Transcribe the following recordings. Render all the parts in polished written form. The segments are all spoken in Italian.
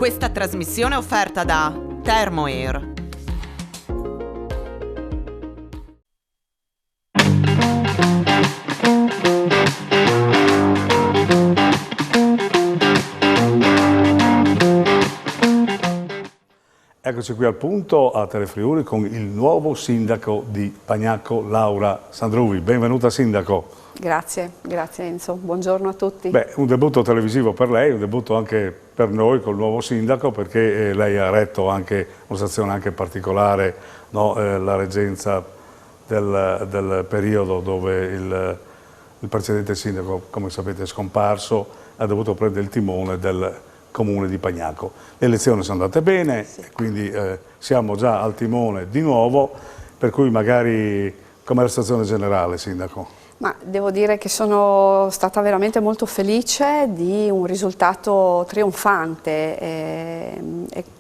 Questa trasmissione è offerta da Thermoair. Eccoci qui al punto a Telefriuli con il nuovo sindaco di Pagnacco, Laura Sandruvi. Benvenuta sindaco. Grazie Enzo, buongiorno a tutti. Beh, un debutto televisivo per lei, un debutto anche per noi col nuovo sindaco, perché lei ha retto anche una situazione anche particolare, no? La reggenza del periodo dove il precedente sindaco, come sapete, è scomparso, ha dovuto prendere il timone del comune di Pagnacco. Le elezioni sono andate bene, sì. Quindi siamo già al timone di nuovo, per cui magari com'è la situazione generale, sindaco? Ma devo dire che sono stata veramente molto felice di un risultato trionfante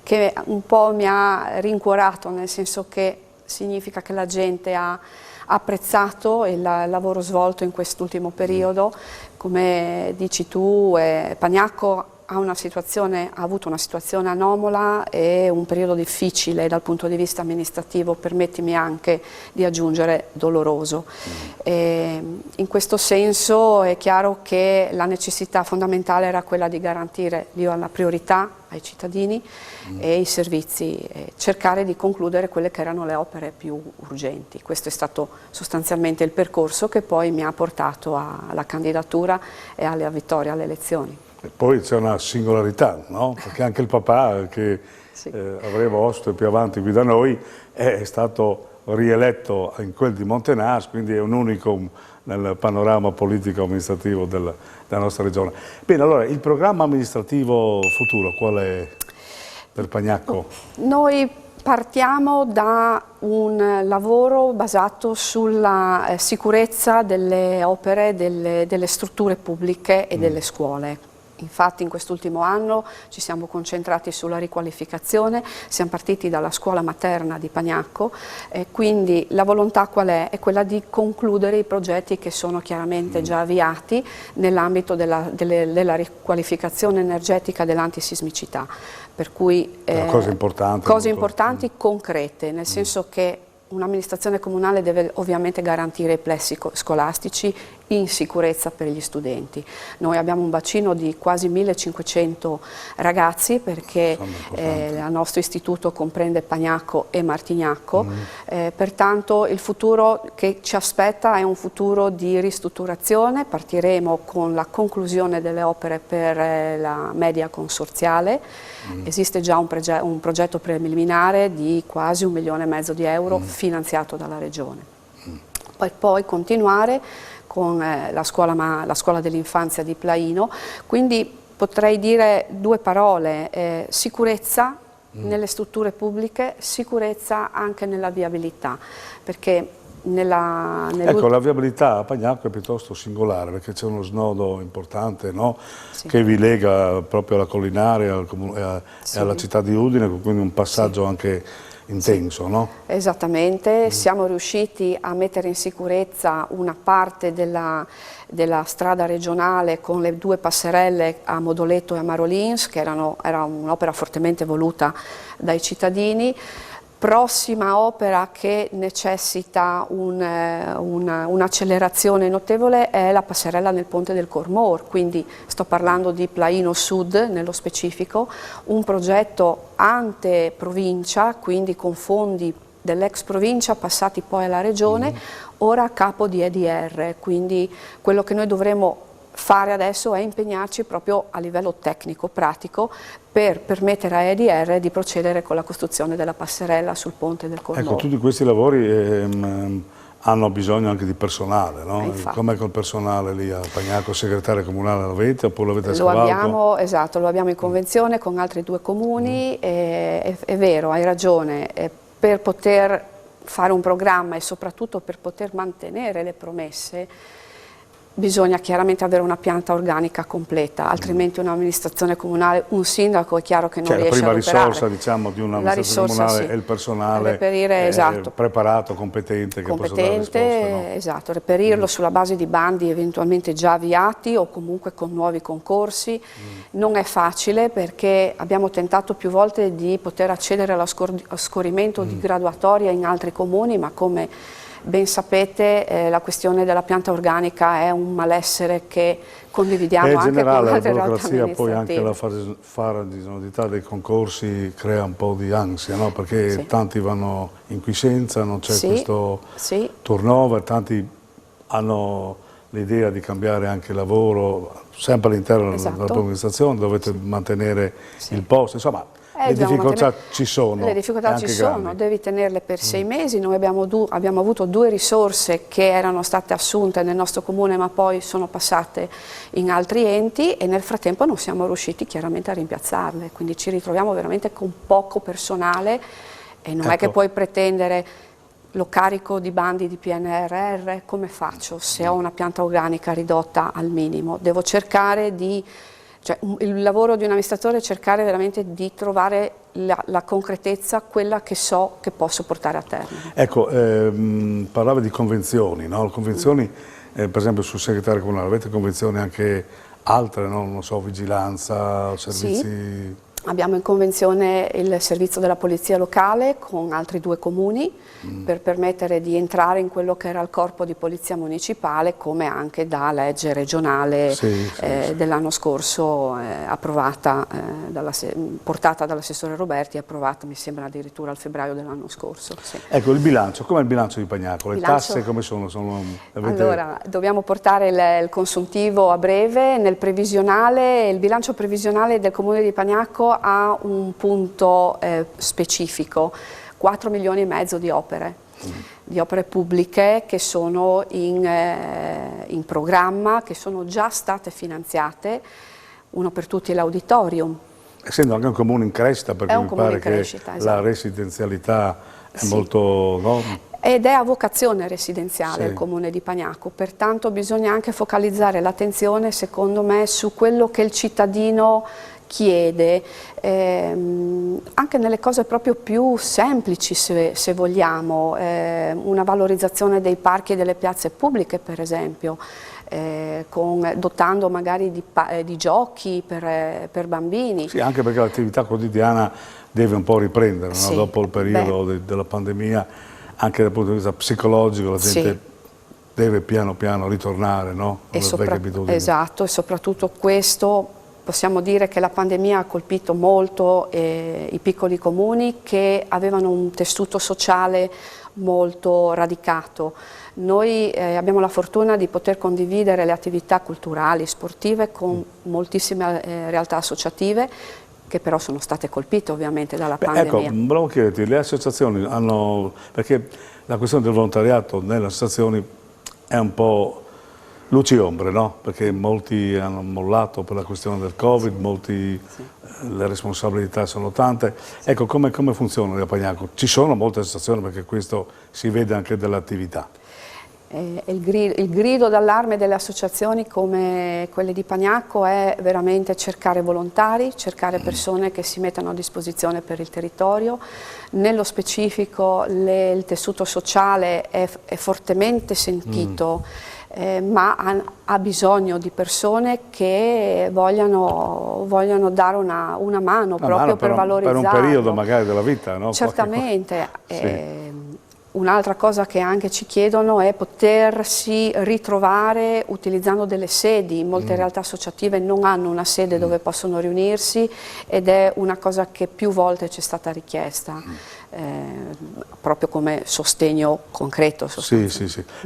che un po' mi ha rincuorato, nel senso che significa che la gente ha apprezzato il lavoro svolto in quest'ultimo periodo. Come dici tu, Pagnacco ha avuto una situazione anomala e un periodo difficile dal punto di vista amministrativo, permettimi anche di aggiungere doloroso. In questo senso è chiaro che la necessità fondamentale era quella di garantire la priorità ai cittadini e i servizi, cercare di concludere quelle che erano le opere più urgenti. Questo è stato sostanzialmente il percorso che poi mi ha portato alla candidatura e alla vittoria alle elezioni. E poi c'è una singolarità, no? Perché anche il papà, che sì, avremo ospite più avanti qui da noi, è stato rieletto in quel di Montenas, quindi è un unicum nel panorama politico-amministrativo della nostra regione. Bene, allora il programma amministrativo futuro qual è per Pagnacco? Noi partiamo da un lavoro basato sulla sicurezza delle opere, delle strutture pubbliche e delle scuole. Infatti in quest'ultimo anno ci siamo concentrati sulla riqualificazione, siamo partiti dalla scuola materna di Pagnacco, quindi la volontà qual è? È quella di concludere i progetti che sono chiaramente già avviati nell'ambito della riqualificazione energetica dell'antisismicità. Per cui cose importanti, concrete, nel senso che un'amministrazione comunale deve ovviamente garantire i plessi scolastici in sicurezza per gli studenti. Noi abbiamo un bacino di quasi 1500 ragazzi perché il nostro istituto comprende Pagnacco e Martignacco, pertanto il futuro che ci aspetta è un futuro di ristrutturazione. Partiremo con la conclusione delle opere per la media consorziale. Esiste già un progetto preliminare di quasi 1,5 milioni di euro finanziato dalla Regione. Poi continuare con la scuola dell'infanzia di Plaino, quindi potrei dire due parole: sicurezza nelle strutture pubbliche, sicurezza anche nella viabilità, perché ecco, la viabilità a Pagnacco è piuttosto singolare perché c'è uno snodo importante, no? Sì, che vi lega proprio alla Collinare e alla città di Udine, quindi un passaggio anche intenso, no? Esattamente, siamo riusciti a mettere in sicurezza una parte della strada regionale con le 2 passerelle a Modoletto e a Marolins, che era un'opera fortemente voluta dai cittadini. Prossima opera che necessita un'accelerazione notevole è la passerella nel ponte del Cormor, quindi sto parlando di Plaino Sud nello specifico, un progetto ante provincia, quindi con fondi dell'ex provincia passati poi alla regione, ora a capo di EDR, quindi quello che noi dovremo fare adesso è impegnarci proprio a livello tecnico, pratico, per permettere a EDR di procedere con la costruzione della passerella sul ponte del Cormor. Ecco, tutti questi lavori hanno bisogno anche di personale, no? Com'è col personale lì a Pagnacco, segretario comunale l'avete oppure l'avete scavato? Esatto, lo abbiamo in convenzione con altri 2 comuni, è vero, hai ragione, per poter fare un programma e soprattutto per poter mantenere le promesse bisogna chiaramente avere una pianta organica completa, altrimenti un'amministrazione comunale, un sindaco è chiaro che non riesce a operare. La prima risorsa, diciamo, di un'amministrazione comunale è il personale reperire, esatto, preparato, competente, che possa dare risposte, no? Esatto, reperirlo sulla base di bandi eventualmente già avviati o comunque con nuovi concorsi. Non è facile, perché abbiamo tentato più volte di poter accedere allo scorrimento di graduatoria in altri comuni, ma come ben sapete la questione della pianta organica è un malessere che condividiamo anche con altre realtà amministrative. Poi anche la farraginosità dei concorsi crea un po' di ansia, no? Perché tanti vanno in quiescenza, non c'è questo turnover, tanti hanno l'idea di cambiare anche lavoro, sempre all'interno della propria amministrazione, dovete mantenere il posto, insomma. Le difficoltà ci sono. Le difficoltà ci sono, devi tenerle per 6 mesi. Noi abbiamo avuto 2 risorse che erano state assunte nel nostro comune, ma poi sono passate in altri enti, e nel frattempo non siamo riusciti chiaramente a rimpiazzarle, quindi ci ritroviamo veramente con poco personale, e non è che puoi pretendere lo carico di bandi di PNRR. Come faccio se ho una pianta organica ridotta al minimo? Devo cercare di... Cioè, il lavoro di un amministratore è cercare veramente di trovare la concretezza, quella che so che posso portare a termine. Ecco, parlava di convenzioni, no? Convenzioni, per esempio sul segretario comunale, avete convenzioni anche altre, no? Non so, vigilanza, servizi... Sì. Abbiamo in convenzione il servizio della polizia locale con altri 2 comuni per permettere di entrare in quello che era il corpo di polizia municipale, come anche da legge regionale dell'anno scorso approvata, portata dall'assessore Roberti e approvata, mi sembra, addirittura al febbraio dell'anno scorso. Sì. Ecco, il bilancio, com'è il bilancio di Pagnaco? Le tasse come sono? Allora, dobbiamo portare il consuntivo a breve. Nel previsionale, il bilancio previsionale del comune di Pagnaco ha un punto specifico, 4 milioni e mezzo di opere pubbliche che sono in programma, che sono già state finanziate, uno per tutti l'auditorium. Essendo anche un comune in crescita, perché mi pare che la residenzialità è molto... No? Ed è a vocazione residenziale il comune di Pagnaco, pertanto bisogna anche focalizzare l'attenzione, secondo me, su quello che il cittadino chiede, anche nelle cose proprio più semplici, se vogliamo, una valorizzazione dei parchi e delle piazze pubbliche, per esempio, dotando magari di giochi per bambini. Sì, anche perché l'attività quotidiana deve un po' riprendere, no? Dopo il periodo della pandemia, anche dal punto di vista psicologico la gente deve piano piano ritornare, no? Alle vecchie abitudini. Esatto, e soprattutto questo... Possiamo dire che la pandemia ha colpito molto i piccoli comuni che avevano un tessuto sociale molto radicato. Noi abbiamo la fortuna di poter condividere le attività culturali, sportive con moltissime realtà associative che però sono state colpite ovviamente dalla pandemia. Ecco, volevo chiederti, le associazioni hanno... perché la questione del volontariato nelle associazioni è un po' luci e ombre, no? Perché molti hanno mollato per la questione del Covid, le responsabilità sono tante. Ecco, come funziona a Pagnaco? Ci sono molte associazioni, perché questo si vede anche dall'attività. Il grido d'allarme delle associazioni come quelle di Pagnaco è veramente cercare volontari, cercare persone che si mettano a disposizione per il territorio. Nello specifico il tessuto sociale è fortemente sentito, ma ha bisogno di persone che vogliano dare una mano proprio per valorizzarlo. Per un periodo magari della vita, no? Certamente. Un'altra cosa che anche ci chiedono è potersi ritrovare utilizzando delle sedi. Molte realtà associative non hanno una sede dove possono riunirsi, ed è una cosa che più volte ci è stata richiesta, proprio come sostegno concreto. Sì.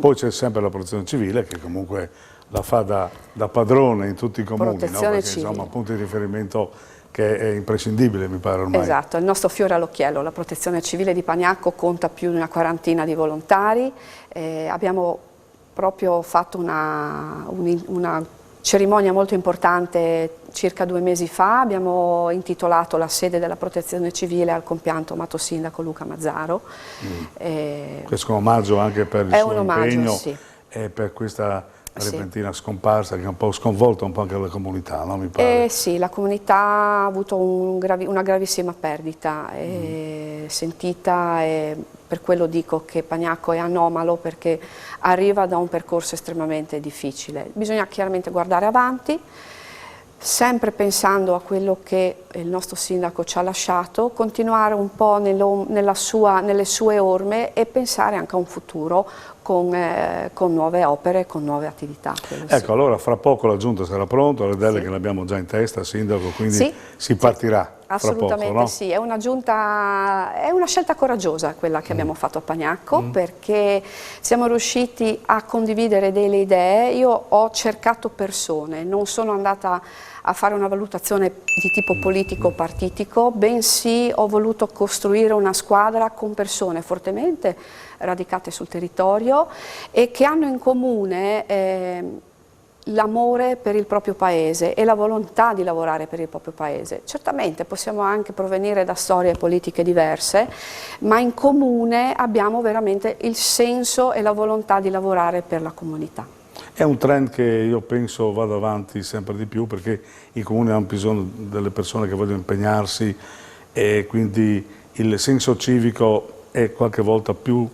Poi c'è sempre la protezione civile, che comunque la fa da padrone in tutti i comuni, no? Perché insomma, punto di riferimento che è imprescindibile, mi pare ormai. Esatto, il nostro fiore all'occhiello, la protezione civile di Pagnaco conta più di una quarantina di volontari. Abbiamo proprio fatto una cerimonia molto importante circa 2 mesi fa, abbiamo intitolato la sede della protezione civile al compianto amato sindaco Luca Mazzaro. Questo è un omaggio anche per il suo impegno e per questa repentina scomparsa che ha un po' sconvolto un po' anche la comunità, no? Mi pare. Sì, la comunità ha avuto una gravissima perdita sentita, e per quello dico che Pagnacco è anomalo, perché arriva da un percorso estremamente difficile. Bisogna chiaramente guardare avanti, sempre pensando a quello che il nostro sindaco ci ha lasciato, continuare un po' nelle sue orme e pensare anche a un futuro con nuove opere, con nuove attività. Ecco, sì. allora fra poco la Giunta sarà pronta, le deleghe le abbiamo già in testa, Sindaco, quindi Sì, si partirà. Assolutamente fra poco, no? sì, è una giunta, è una scelta coraggiosa quella che abbiamo fatto a Pagnacco, perché siamo riusciti a condividere delle idee. Io ho cercato persone, non sono andata a fare una valutazione di tipo politico-partitico, bensì ho voluto costruire una squadra con persone fortemente radicate sul territorio e che hanno in comune l'amore per il proprio paese e la volontà di lavorare per il proprio paese. Certamente possiamo anche provenire da storie politiche diverse, ma in comune abbiamo veramente il senso e la volontà di lavorare per la comunità. È un trend che io penso vada avanti sempre di più, perché i comuni hanno bisogno delle persone che vogliono impegnarsi, e quindi il senso civico è qualche volta più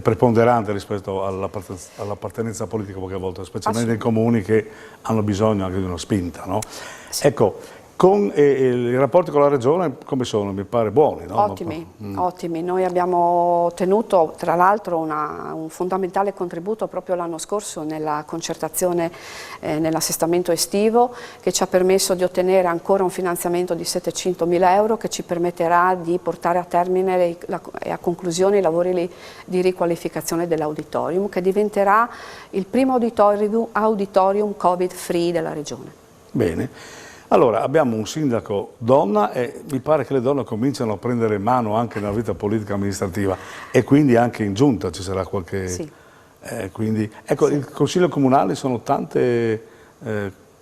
preponderante rispetto all'appartenenza politica, qualche volta, specialmente nei comuni che hanno bisogno anche di una spinta, no? Sì. Ecco, con i rapporti con la Regione come sono? Mi pare buoni, no? Ottimi, ottimi. Noi abbiamo ottenuto tra l'altro un fondamentale contributo proprio l'anno scorso nella concertazione, nell'assestamento estivo, che ci ha permesso di ottenere ancora un finanziamento di 700.000 euro che ci permetterà di portare a termine e a conclusione i lavori di riqualificazione dell'auditorium, che diventerà il primo auditorium Covid-free della Regione. Bene. Allora, abbiamo un sindaco donna e mi pare che le donne cominciano a prendere mano anche nella vita politica amministrativa, e quindi anche in giunta ci sarà qualche... Sì. Quindi, ecco, Sì. il Consiglio Comunale sono tante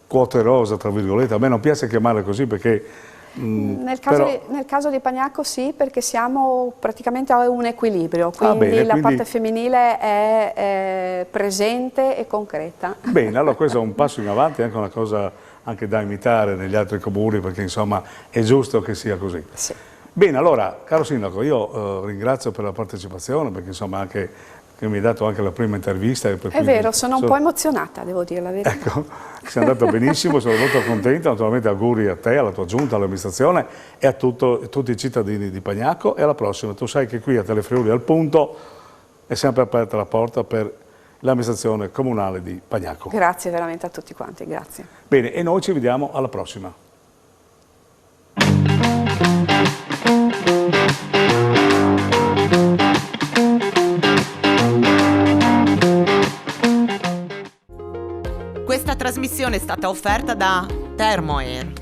quote rosa, tra virgolette. A me non piace chiamarle così perché... Nel però... caso di Pagnacco sì, perché siamo praticamente a un equilibrio, quindi bene, la quindi... parte femminile è presente e concreta. Bene, allora questo è un passo in avanti, è anche una cosa anche da imitare negli altri comuni, perché insomma è giusto che sia così. Sì. Bene, allora, caro Sindaco, io ringrazio per la partecipazione, perché insomma anche che mi hai dato anche la prima intervista. È vero, sono un po' emozionata, devo dire la verità. Ecco, sei andato benissimo, sono molto contento, naturalmente auguri a te, alla tua giunta, all'amministrazione e a tutti i cittadini di Pagnacco, e alla prossima. Tu sai che qui a Telefriuli al Punto è sempre aperta la porta per l'amministrazione comunale di Pagnacco. Grazie veramente a tutti quanti, grazie. Bene, e noi ci vediamo alla prossima. Questa trasmissione è stata offerta da Termoair.